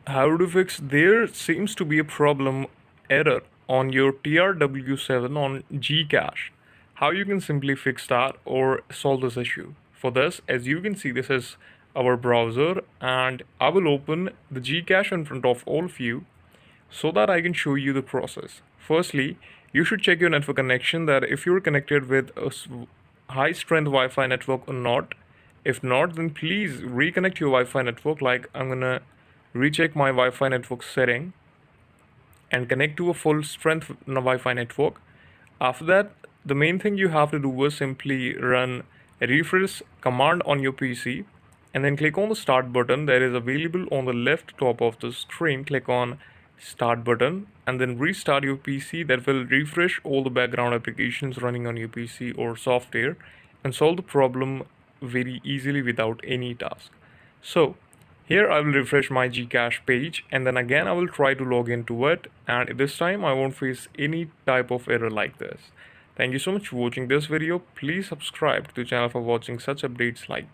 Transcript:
How to fix? There seems to be a problem error on your TRW7 on Gcache. How you can simply fix that or solve this issue? For this, as you can see, this is our browser, and I will open the Gcache in front of all of you so that I can show you the process. Firstly, you should check your network connection, that if you're connected with a high strength Wi-Fi network or not. If not, then please reconnect your Wi-Fi network. Like, I'm gonna recheck my Wi-Fi network setting and connect to a full strength Wi-Fi network. After that, the main thing you have to do is simply run a refresh command on your PC and then click on the start button that is available on the left top of the screen. Click on start button and then restart your PC. That will refresh all the background applications running on your PC or software and solve the problem very easily without any task. So here I will refresh my Gcache page and then again I will try to log into it, and this time I won't face any type of error like this. Thank you so much for watching this video. Please subscribe to the channel for watching such updates like this.